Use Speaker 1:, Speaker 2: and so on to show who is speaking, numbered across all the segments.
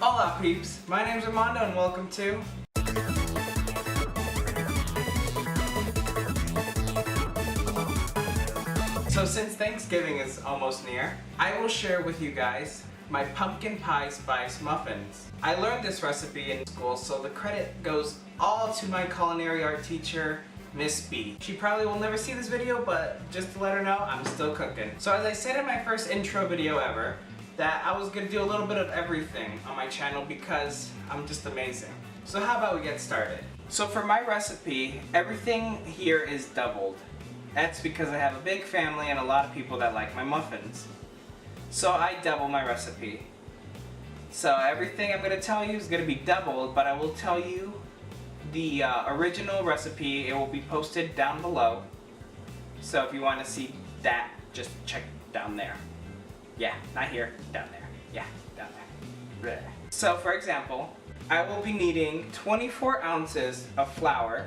Speaker 1: Hola peeps, my name's Mando and welcome to So since Thanksgiving is almost near, I will share with you guys my pumpkin pie spice muffins. I learned this recipe in school, so the credit goes all to my culinary art teacher, Miss B. She probably will never see this video, but just to let her know, I'm still cooking. So as I said in my first intro video ever, that I was going to do a little bit of everything on my channel because I'm just amazing. So how about we get started? So for my recipe, everything here is doubled. That's because I have a big family and a lot of people that like my muffins. So I double my recipe. So everything I'm going to tell you is going to be doubled, but I will tell you the original recipe. It will be posted down below. So if you want to see that, just check down there. Yeah, not here, down there. Yeah, down there. Blech. So for example, I will be needing 24 ounces of flour,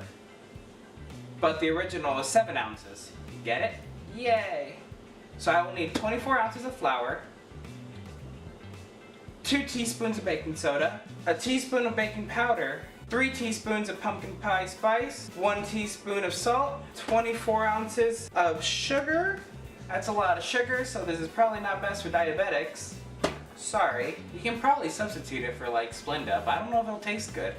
Speaker 1: but the original is 7 ounces. Get it? Yay! So I will need 24 ounces of flour, 2 teaspoons of baking soda, a teaspoon of baking powder, 3 teaspoons of pumpkin pie spice, 1 teaspoon of salt, 24 ounces of sugar. That's a lot of sugar, so this is probably not best for diabetics. Sorry. You can probably substitute it for like Splenda, but I don't know if it'll taste good.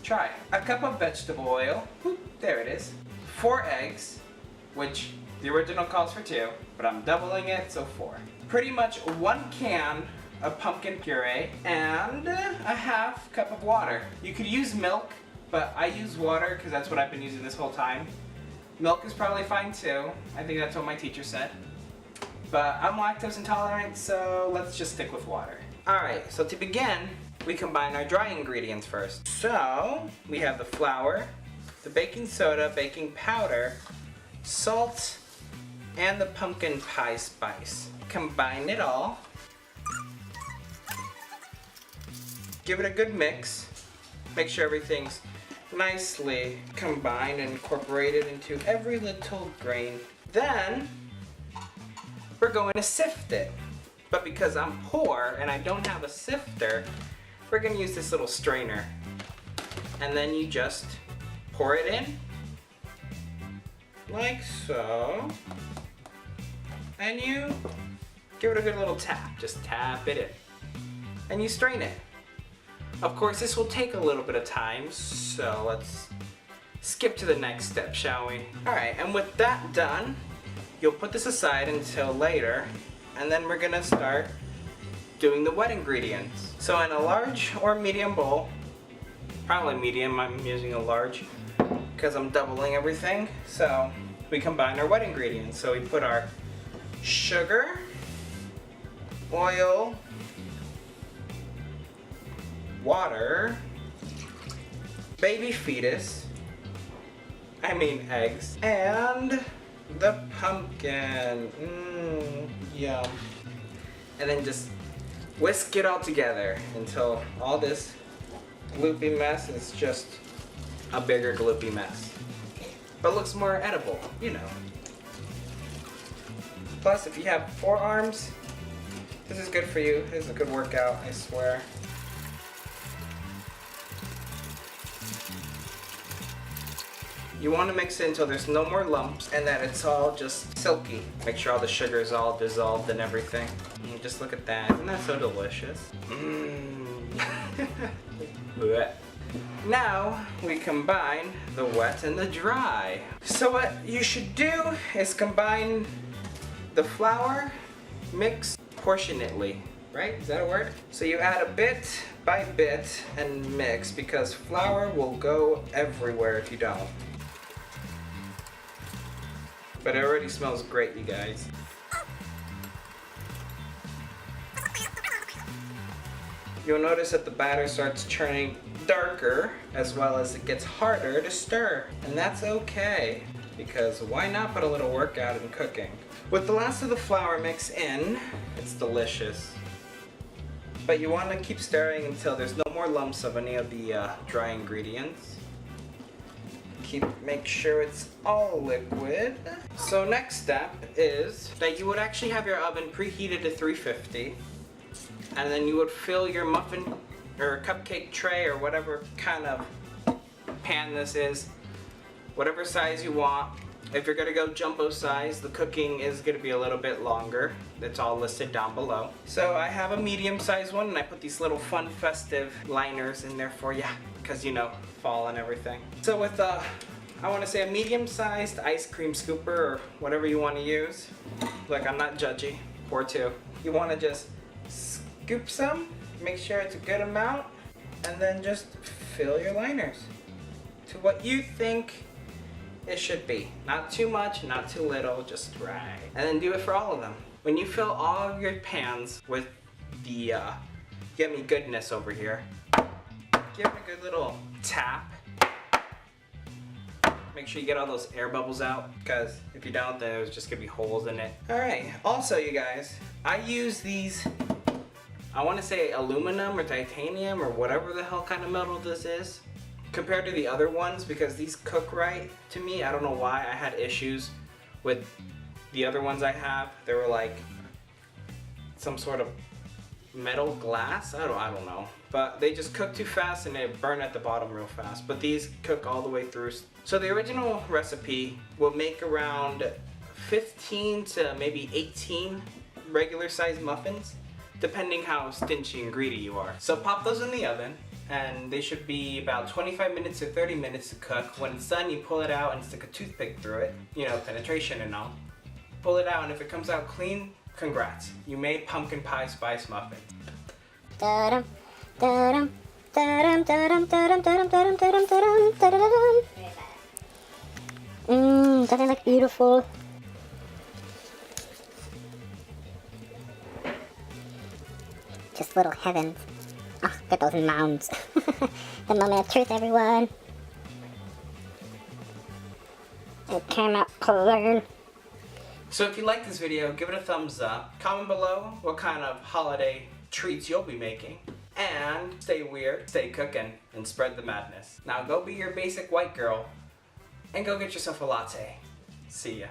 Speaker 1: Try. A cup of vegetable oil. Whoop, there it is. 4 eggs, which the original calls for 2, but I'm doubling it, so 4. Pretty much 1 can of pumpkin puree and a half cup of water. You could use milk, but I use water because that's what I've been using this whole time. Milk is probably fine too. I think that's what my teacher said. But I'm lactose intolerant, so let's just stick with water. Alright, so to begin, we combine our dry ingredients first. So, we have the flour, the baking soda, baking powder, salt, and the pumpkin pie spice. Combine it all. Give it a good mix. Make sure everything's nicely combined and incorporated into every little grain. Then we're going to sift it. But because I'm poor and I don't have a sifter, we're going to use this little strainer. And then you just pour it in like so. And you give it a good little tap. Just tap it in. And you strain it. Of course, this will take a little bit of time, so let's skip to the next step, shall we? Alright, and with that done, you'll put this aside until later, and then we're gonna start doing the wet ingredients. So in a large or medium bowl, probably medium, I'm using a large because I'm doubling everything, so we combine our wet ingredients. So we put our sugar, oil, water, baby fetus, eggs, and the pumpkin. Yum. And then just whisk it all together until all this gloopy mess is just a bigger gloopy mess. But looks more edible, you know. Plus, if you have forearms, this is good for you. This is a good workout, I swear. You want to mix it until there's no more lumps and that it's all just silky. Make sure all the sugar is all dissolved and everything. And just look at that. Isn't that so delicious? Now we combine the wet and the dry. So what you should do is combine the flour, mix proportionately. Right? Is that a word? So you add a bit by bit and mix because flour will go everywhere if you don't. But it already smells great, you guys. You'll notice that the batter starts turning darker as well as it gets harder to stir. And that's okay, because why not put a little workout in cooking? With the last of the flour mix in, it's delicious. But you want to keep stirring until there's no more lumps of any of the dry ingredients. Make sure it's all liquid. So next step is that you would actually have your oven preheated to 350 And then you would fill your muffin or cupcake tray or whatever kind of pan this is, whatever size you want. If you're gonna go jumbo size, the cooking is gonna be a little bit longer. It's all listed down below. So I have a medium sized one and I put these little fun festive liners in there for you, because you know, fall and everything. So with I wanna say a medium sized ice cream scooper or whatever you wanna use. Look, I'm not judgy, pour two. You wanna just scoop some, make sure it's a good amount, and then just fill your liners to what you think it should be. Not too much, not too little, just right. And then do it for all of them. When you fill all of your pans with the get me goodness over here, give it a good little tap. Make sure you get all those air bubbles out, because if you don't, then there's just gonna be holes in it. Alright, also you guys, I use these, I wanna say aluminum or titanium or whatever the hell kind of metal this is, compared to the other ones, because these cook right to me. I don't know why I had issues with the other ones I have. They were like some sort of metal glass. I don't know. But they just cook too fast and they burn at the bottom real fast. But these cook all the way through. So the original recipe will make around 15 to maybe 18 regular sized muffins, depending how stingy and greedy you are. So pop those in the oven, and they should be about 25 minutes to 30 minutes to cook. When it's done, you pull it out and stick a toothpick through it, you know, penetration and all. Pull it out, and if it comes out clean, congrats. You made pumpkin pie spice muffins.
Speaker 2: Da-dum, da-dum, da-dum, da-dum, da-dum, da-dum, da-dum, da-dum, da-dum, da-dum. Doesn't it look beautiful? Just little heavens. Oh, get those mounds. The moment of truth, everyone. It came out clean.
Speaker 1: So if you like this video, give it a thumbs up. Comment below what kind of holiday treats you'll be making. And stay weird, stay cooking, and spread the madness. Now go be your basic white girl and go get yourself a latte. See ya.